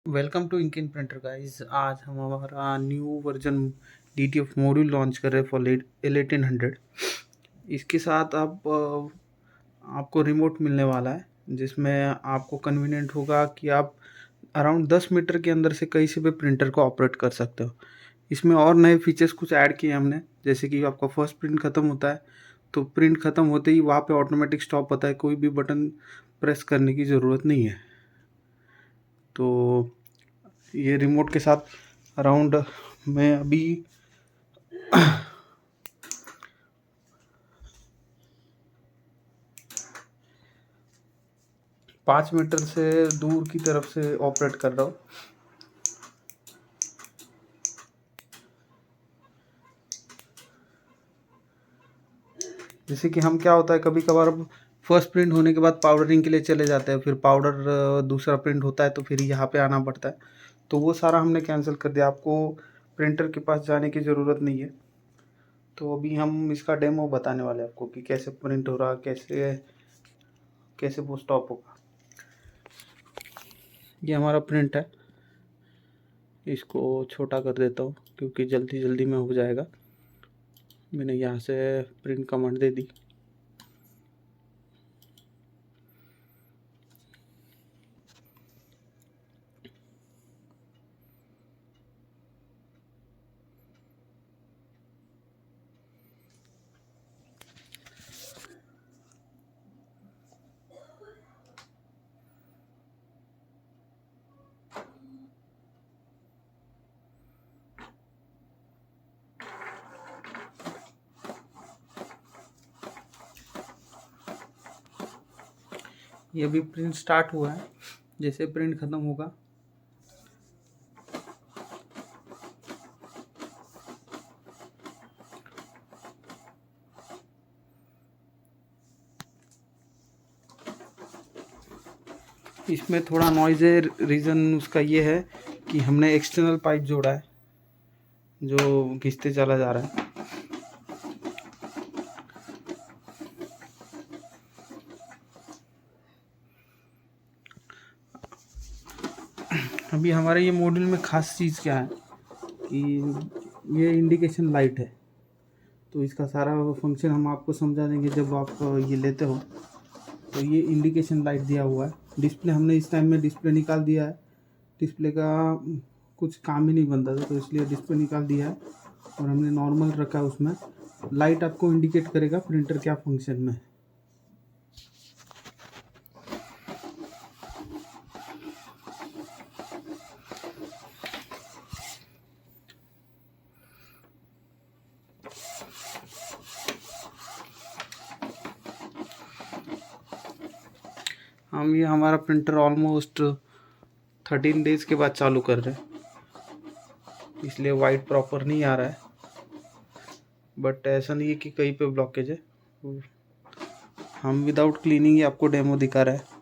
Welcome to ink in printer guys. आज हम हमारा new version DTF module launch कर रहे हैं फॉर 1800। इसके साथ आपको रिमोट मिलने वाला है, जिसमें आपको कन्वीनियंट होगा कि आप अराउंड 10 मीटर के अंदर से कहीं से भी प्रिंटर को ऑपरेट कर सकते हो। इसमें और नए फीचर्स कुछ ऐड किए हमने, जैसे कि आपका फर्स्ट प्रिंट ख़त्म होता है तो प्रिंट ख़त्म होते ही वहाँ पे ऑटोमेटिक स्टॉप होता है, कोई भी बटन प्रेस करने की ज़रूरत नहीं है। तो ये रिमोट के साथ अराउंड मैं अभी 5 मीटर से दूर की तरफ से ऑपरेट कर रहा हूँ। जैसे कि हम क्या होता है, कभी कभार फर्स्ट प्रिंट होने के बाद पाउडरिंग के लिए चले जाते हैं, फिर पाउडर दूसरा प्रिंट होता है तो फिर यहाँ पे आना पड़ता है। तो वो सारा हमने कैंसिल कर दिया, आपको प्रिंटर के पास जाने की ज़रूरत नहीं है। तो अभी हम इसका डेमो बताने वाले हैं आपको कि कैसे प्रिंट हो रहा, कैसे कैसे वो स्टॉप होगा। ये हमारा प्रिंट है, इसको छोटा कर देता हूँ क्योंकि जल्दी जल्दी में हो जाएगा। मैंने यहाँ से प्रिंट कमांड दे दी। ये अभी प्रिंट स्टार्ट हुआ है, जैसे प्रिंट ख़त्म होगा इसमें थोड़ा नॉइज़ है। रीज़न उसका ये है कि हमने एक्सटर्नल पाइप जोड़ा है जो घिसते चला जा रहा है। अभी हमारे ये मॉड्यूल में ख़ास चीज़ क्या है कि ये इंडिकेशन लाइट है। तो इसका सारा फंक्शन हम आपको समझा देंगे जब आप ये लेते हो। तो ये इंडिकेशन लाइट दिया हुआ है। डिस्प्ले हमने इस टाइम में डिस्प्ले निकाल दिया है, डिस्प्ले का कुछ काम ही नहीं बनता था तो इसलिए डिस्प्ले निकाल दिया है और हमने नॉर्मल रखा है। उसमें लाइट आपको इंडिकेट करेगा प्रिंटर क्या फंक्शन में है। हम ये हमारा प्रिंटर ऑलमोस्ट 13 डेज़ के बाद चालू कर रहे हैं, इसलिए वाइट प्रॉपर नहीं आ रहा है। बट ऐसा नहीं है कि कहीं पे ब्लॉकेज है। हम विदाउट क्लीनिंग ही आपको डेमो दिखा रहे हैं।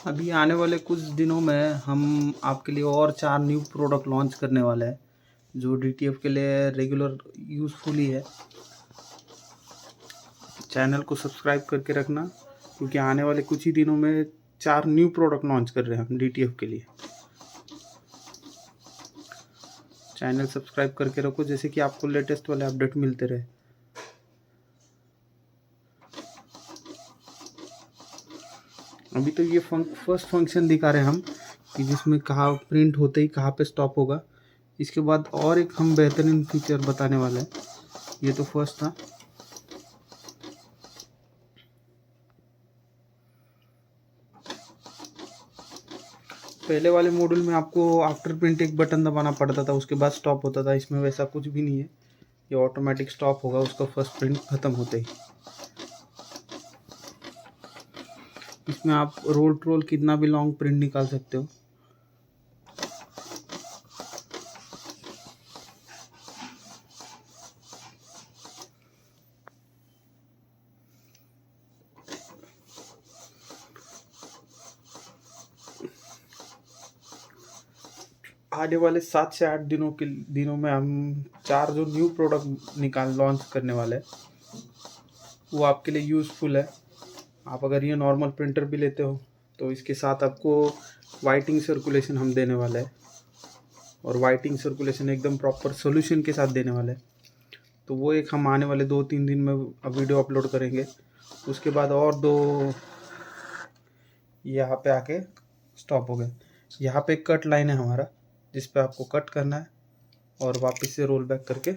अभी आने वाले कुछ दिनों में हम आपके लिए और 4 न्यू प्रोडक्ट लॉन्च करने वाले हैं जो DTF के लिए रेगुलर यूज़फुल ही है। चैनल को सब्सक्राइब करके रखना क्योंकि आने वाले कुछ ही दिनों में 4 न्यू प्रोडक्ट लॉन्च कर रहे हैं हम DTF के लिए। चैनल सब्सक्राइब करके रखो जैसे कि आपको लेटेस्ट वाले अपडेट मिलते रहे। अभी तो ये फर्स्ट फंक्शन दिखा रहे हैं हम कि जिसमें कहाँ प्रिंट होते ही कहाँ पे स्टॉप होगा। इसके बाद और एक हम बेहतरीन फीचर बताने वाले हैं। ये तो फर्स्ट था। पहले वाले मॉड्यूल में आपको आफ्टर प्रिंट एक बटन दबाना पड़ता था, उसके बाद स्टॉप होता था। इसमें वैसा कुछ भी नहीं है, ये ऑटोमेटिक स्टॉप होगा उसका फर्स्ट प्रिंट ख़त्म होते ही। इसमें आप रोल कितना भी लॉन्ग प्रिंट निकाल सकते हो। आने वाले 7 से 8 दिनों में हम 4 जो न्यू प्रोडक्ट लॉन्च करने वाले हैं, वो आपके लिए यूज़फुल है। आप अगर ये नॉर्मल प्रिंटर भी लेते हो तो इसके साथ आपको वाइटिंग सर्कुलेशन हम देने वाले हैं, और वाइटिंग सर्कुलेशन एकदम प्रॉपर सोल्यूशन के साथ देने वाले हैं। तो वो एक हम आने वाले 2-3 दिन में अब वीडियो अपलोड करेंगे। उसके बाद और 2 यहाँ पे आके स्टॉप हो गए। यहाँ पे कट लाइन है हमारा, जिस पे आपको कट करना है और वापस से रोल बैक करके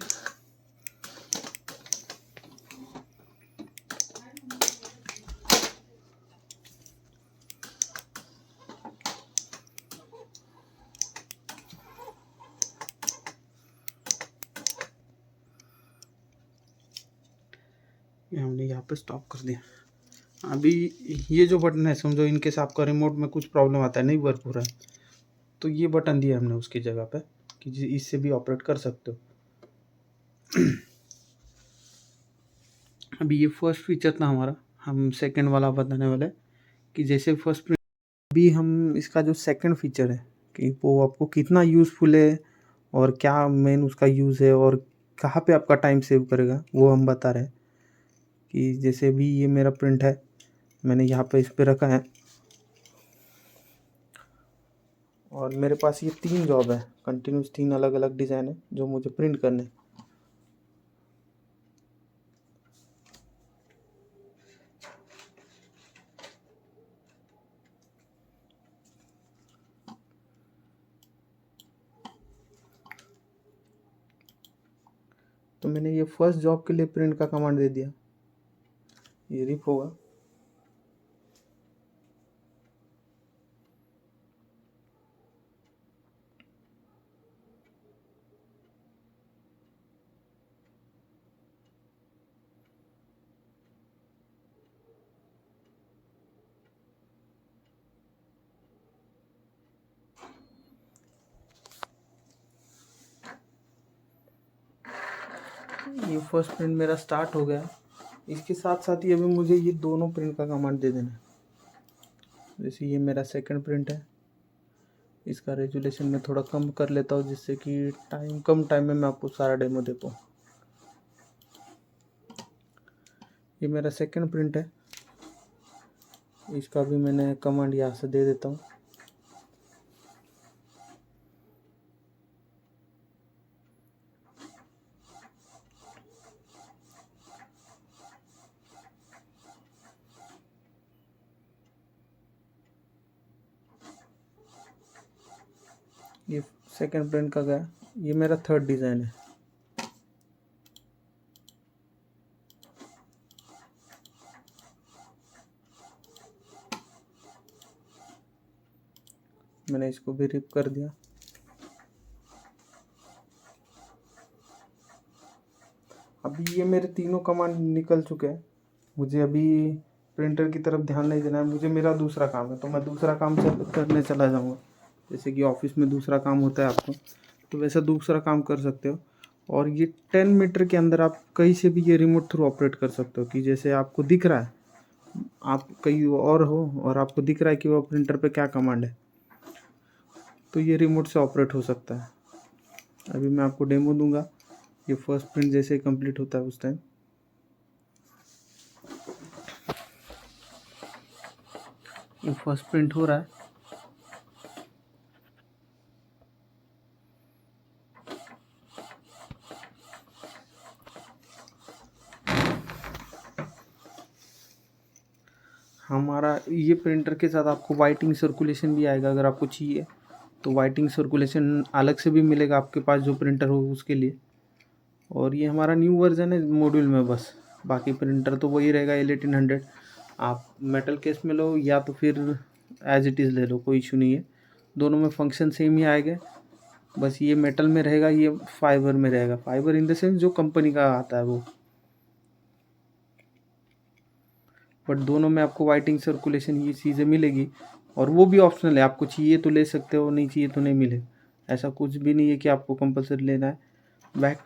ये हमने यहाँ पे स्टॉप कर दिया। अभी ये जो बटन है, समझो इनकेस आपका रिमोट में कुछ प्रॉब्लम आता है, नहीं वर्क हो रहा है, तो ये बटन दिया हमने उसकी जगह पे कि इससे भी ऑपरेट कर सकते हो। अभी ये फर्स्ट फीचर था हमारा, हम सेकंड वाला बताने वाले कि जैसे फर्स्ट प्रिंट, अभी हम इसका जो सेकंड फीचर है कि वो आपको कितना यूज़फुल है और क्या मेन उसका यूज़ है और कहाँ पे आपका टाइम सेव करेगा, वो हम बता रहे हैं। कि जैसे भी ये मेरा प्रिंट है, मैंने यहाँ पे इस पे रखा है और मेरे पास ये 3 जॉब है, कंटिन्यूस 3 अलग अलग डिज़ाइन है जो मुझे प्रिंट करने। तो मैंने ये फर्स्ट जॉब के लिए प्रिंट का कमांड दे दिया, ये रिप होगा। ये फर्स्ट प्रिंट मेरा स्टार्ट हो गया। इसके साथ साथ ही अभी मुझे ये दोनों प्रिंट का कमांड दे देना है। जैसे ये मेरा सेकंड प्रिंट है, इसका रेजुलेशन मैं थोड़ा कम कर लेता हूँ जिससे कि कम टाइम में मैं आपको सारा डेमो दे पाऊँ। ये मेरा सेकंड प्रिंट है, इसका भी मैंने कमांड यहाँ से दे देता हूँ। ये सेकंड प्रिंट का गया। ये मेरा थर्ड डिज़ाइन है। मैंने इसको भी रिप कर दिया। अभी ये मेरे तीनों कमांड निकल चुके हैं। मुझे अभी प्रिंटर की तरफ ध्यान नहीं देना है, मुझे मेरा दूसरा काम है, तो मैं दूसरा काम करने चला जाऊँगा। जैसे कि ऑफिस में दूसरा काम होता है आपको, तो वैसा दूसरा काम कर सकते हो। और ये 10 मीटर के अंदर आप कहीं से भी ये रिमोट थ्रू ऑपरेट कर सकते हो। कि जैसे आपको दिख रहा है, आप कहीं और हो और आपको दिख रहा है कि वो प्रिंटर पे क्या कमांड है, तो ये रिमोट से ऑपरेट हो सकता है। अभी मैं आपको डेमो दूंगा, ये फर्स्ट प्रिंट जैसे कंप्लीट होता है उस टाइम। ये फर्स्ट प्रिंट हो रहा है। हमारा ये प्रिंटर के साथ आपको वाइटिंग सर्कुलेशन भी आएगा, अगर आपको चाहिए तो वाइटिंग सर्कुलेशन अलग से भी मिलेगा आपके पास जो प्रिंटर हो उसके लिए। और ये हमारा न्यू वर्जन है मॉड्यूल में बस, बाकी प्रिंटर तो वही रहेगा L1800। आप मेटल केस में लो या तो फिर एज इट इज़ ले लो, कोई इशू नहीं है, दोनों में फंक्शन सेम ही आएगा। बस ये मेटल में रहेगा, ये फाइबर में रहेगा। फाइबर इन द सेंस जो कंपनी का आता है वो, बट दोनों में आपको वाइटिंग सर्कुलेशन ये चीज़ें मिलेगी। और वो भी ऑप्शनल है, आपको चाहिए तो ले सकते हो, नहीं चाहिए तो नहीं मिले। ऐसा कुछ भी नहीं है कि आपको कंपलसरी लेना है।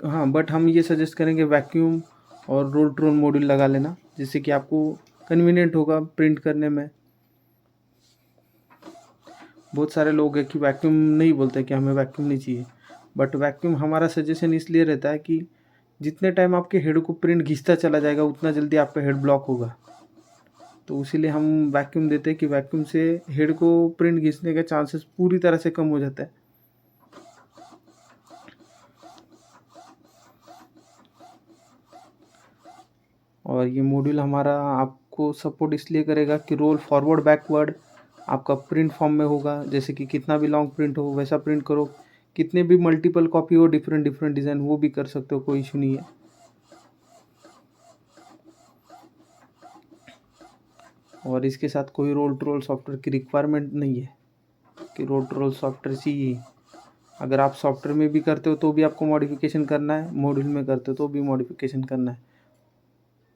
हाँ, बट हम ये सजेस्ट करेंगे वैक्यूम और रोल्ट्रॉन मॉड्यूल लगा लेना, जिससे कि आपको कन्वीनियंट होगा प्रिंट करने में। बहुत सारे लोग हैं कि वैक्यूम नहीं बोलते कि हमें वैक्यूम नहीं चाहिए, बट वैक्यूम हमारा सजेशन इसलिए रहता है कि जितने टाइम आपके हेड को प्रिंट घिसता चला जाएगा उतना जल्दी आपका हेड ब्लॉक होगा। तो इसीलिए हम वैक्यूम देते हैं कि वैक्यूम से हेड को प्रिंट घिसने के चांसेस पूरी तरह से कम हो जाता है। और ये मॉड्यूल हमारा आपको सपोर्ट इसलिए करेगा कि रोल फॉरवर्ड बैकवर्ड आपका प्रिंट फॉर्म में होगा, जैसे कि कितना भी लॉन्ग प्रिंट हो वैसा प्रिंट करो, कितने भी मल्टीपल कॉपी हो डिफरेंट डिफरेंट डिज़ाइन वो भी कर सकते हो, कोई इशू नहीं है। और इसके साथ कोई रोल टू रोल सॉफ्टवेयर की रिक्वायरमेंट नहीं है कि रोल टू रोल सॉफ्टवेयर चाहिए। अगर आप सॉफ्टवेयर में भी करते हो तो भी आपको मॉडिफिकेशन करना है, मॉड्यूल में करते हो तो भी मॉडिफिकेशन करना है।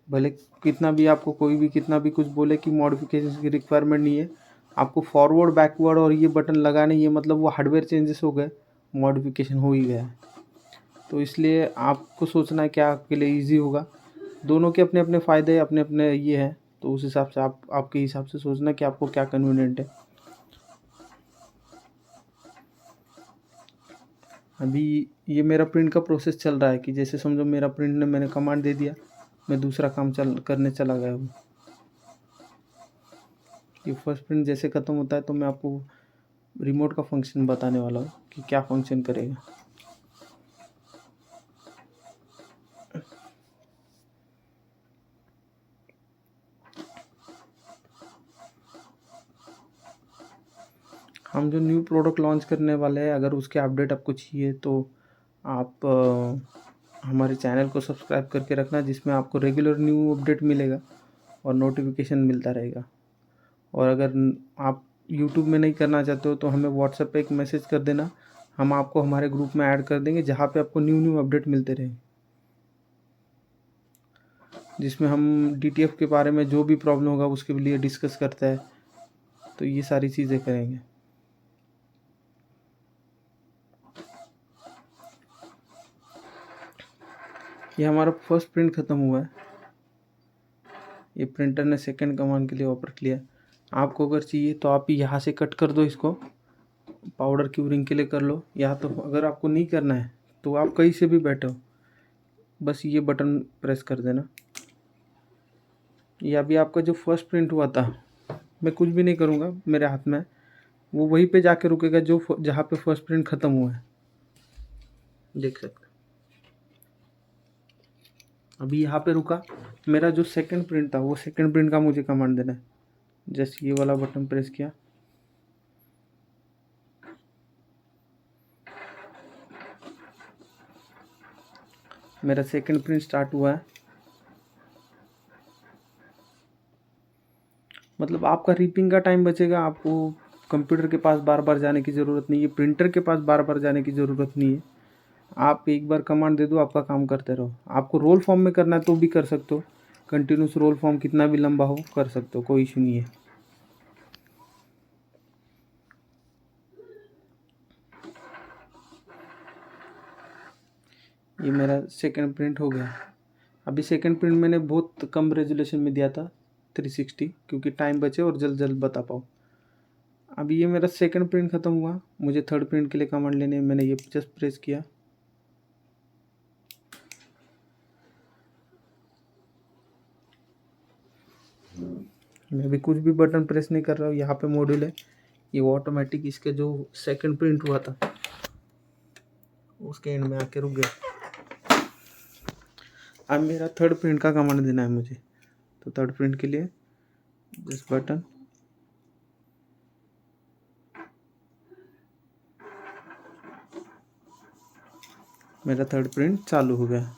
भले कितना भी आपको कोई भी कितना भी कुछ बोले कि मॉडिफिकेशन की रिक्वायरमेंट नहीं है, आपको फॉरवर्ड बैकवर्ड और ये बटन लगाने, ये मतलब वो हार्डवेयर चेंजेस हो गए, मॉडिफिकेशन हो ही गया है। तो इसलिए आपको सोचना है क्या आपके लिए ईजी होगा। दोनों के अपने अपने फ़ायदे अपने अपने ये हैं, तो उस हिसाब से आप आपके हिसाब से सोचना कि आपको क्या कन्वीनियंट है। अभी ये मेरा प्रिंट का प्रोसेस चल रहा है कि जैसे समझो मेरा प्रिंट ने मैंने कमांड दे दिया, मैं दूसरा काम करने चला गया हूँ। ये फर्स्ट प्रिंट जैसे ख़त्म होता है तो मैं आपको रिमोट का फंक्शन बताने वाला हूँ कि क्या फंक्शन करेगा। हम जो न्यू प्रोडक्ट लॉन्च करने वाले हैं, अगर उसके अपडेट आपको चाहिए तो आप हमारे चैनल को सब्सक्राइब करके रखना, जिसमें आपको रेगुलर न्यू अपडेट मिलेगा और नोटिफिकेशन मिलता रहेगा। और अगर आप यूट्यूब में नहीं करना चाहते हो तो हमें व्हाट्सएप पे एक मैसेज कर देना, हम आपको हमारे ग्रुप में ऐड कर देंगे जहाँ पे आपको न्यू न्यू अपडेट मिलते रहें, जिसमें हम DTF के बारे में जो भी प्रॉब्लम होगा उसके लिए डिस्कस करते हैं। तो ये सारी चीज़ें करेंगे। ये हमारा फर्स्ट प्रिंट ख़त्म हुआ है। ये प्रिंटर ने सेकंड कमांड के लिए ऑपरेट किया। आपको अगर चाहिए तो आप यहाँ से कट कर दो, इसको पाउडर क्यूरिंग के लिए कर लो, या तो अगर आपको नहीं करना है तो आप कहीं से भी बैठो, बस ये बटन प्रेस कर देना। ये अभी आपका जो फर्स्ट प्रिंट हुआ था, मैं कुछ भी नहीं करूँगा, मेरे हाथ में वो वहीं पे जाके रुकेगा जो जहाँ पे फर्स्ट प्रिंट ख़त्म हुआ है, देख सकते। अभी यहाँ पे रुका, मेरा जो सेकंड प्रिंट था वो सेकंड प्रिंट का मुझे कमांड देना है। जैसे ये वाला बटन प्रेस किया, मेरा सेकंड प्रिंट स्टार्ट हुआ है। मतलब आपका रीपिंग का टाइम बचेगा, आपको कंप्यूटर के पास बार बार जाने की ज़रूरत नहीं है, प्रिंटर के पास बार बार जाने की ज़रूरत नहीं है। आप एक बार कमांड दे दो, आपका काम करते रहो। आपको रोल फॉर्म में करना है तो भी कर सकते हो, कंटिन्यूस रोल फॉर्म कितना भी लंबा हो कर सकते हो, कोई इशू नहीं है। ये मेरा सेकंड प्रिंट हो गया। अभी सेकंड प्रिंट मैंने बहुत कम रेजोल्यूशन में दिया था, 360, क्योंकि टाइम बचे और जल्द जल्द बता पाऊँ। अभी ये मेरा सेकंड प्रिंट ख़त्म हुआ, मुझे थर्ड प्रिंट के लिए कमांड लेने, मैंने ये जस्ट प्रेस किया। मैं अभी कुछ भी बटन प्रेस नहीं कर रहा हूँ, यहाँ पे मॉड्यूल है, ये ऑटोमेटिक इसके जो सेकंड प्रिंट हुआ था उसके एंड में आके रुक गया। अब मेरा थर्ड प्रिंट का कमांड देना है मुझे, तो थर्ड प्रिंट के लिए दिस बटन, मेरा थर्ड प्रिंट चालू हो गया।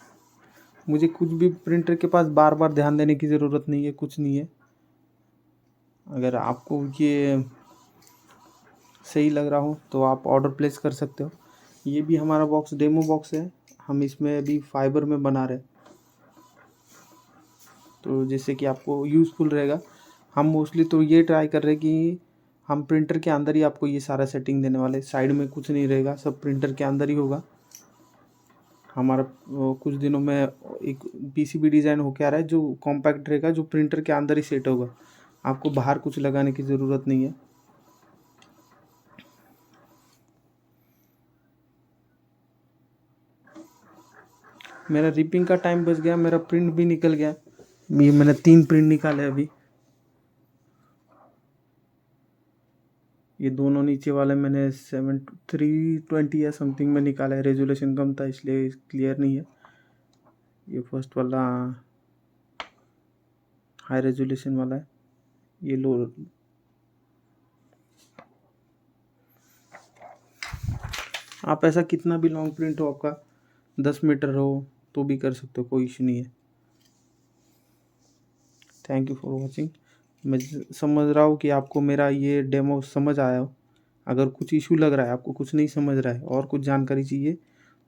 मुझे कुछ भी प्रिंटर के पास बार बार ध्यान देने की ज़रूरत नहीं है, कुछ नहीं है। अगर आपको ये सही लग रहा हो तो आप ऑर्डर प्लेस कर सकते हो। ये भी हमारा बॉक्स डेमो बॉक्स है, हम इसमें अभी फाइबर में बना रहे, तो जैसे कि आपको यूज़फुल रहेगा। हम मोस्टली तो ये ट्राई कर रहे हैं कि हम प्रिंटर के अंदर ही आपको ये सारा सेटिंग देने वाले, साइड में कुछ नहीं रहेगा, सब प्रिंटर के अंदर ही होगा। हमारा कुछ दिनों में एक PCB डिज़ाइन होके आ रहा है जो कॉम्पैक्ट रहेगा, जो प्रिंटर के अंदर ही सेट होगा, आपको बाहर कुछ लगाने की ज़रूरत नहीं है। मेरा रिपिंग का टाइम बच गया, मेरा प्रिंट भी निकल गया। ये मैंने 3 प्रिंट निकाले अभी। ये दोनों नीचे वाले मैंने 320 या समथिंग में निकाला है, रेजोल्यूशन कम था इसलिए क्लियर नहीं है। ये फर्स्ट वाला हाई रेजोल्यूशन वाला है, ये लो। आप ऐसा कितना भी लॉन्ग प्रिंट हो, आपका 10 मीटर हो तो भी कर सकते हो, कोई इशू नहीं है। Thank you for watching. मैं समझ रहा हूँ कि आपको मेरा ये डेमो समझ आया हो। अगर कुछ इशू लग रहा है, आपको कुछ नहीं समझ रहा है और कुछ जानकारी चाहिए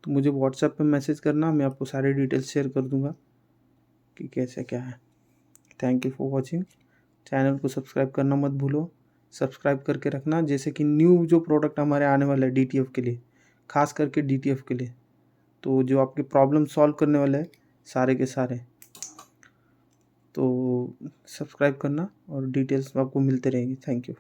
तो मुझे व्हाट्सएप पे मैसेज करना, मैं आपको सारे डिटेल्स शेयर कर दूँगा कि कैसे क्या है। Thank you for watching. Channel को सब्सक्राइब करना मत भूलो, सब्सक्राइब करके रखना, जैसे कि न्यू जो प्रोडक्ट हमारे आने वाले हैं DTF के लिए, खास करके DTF के लिए, तो जो आपके प्रॉब्लम सॉल्व करने वाले हैं सारे के सारे, तो सब्सक्राइब करना और डिटेल्स आपको मिलते रहेंगी। Thank you.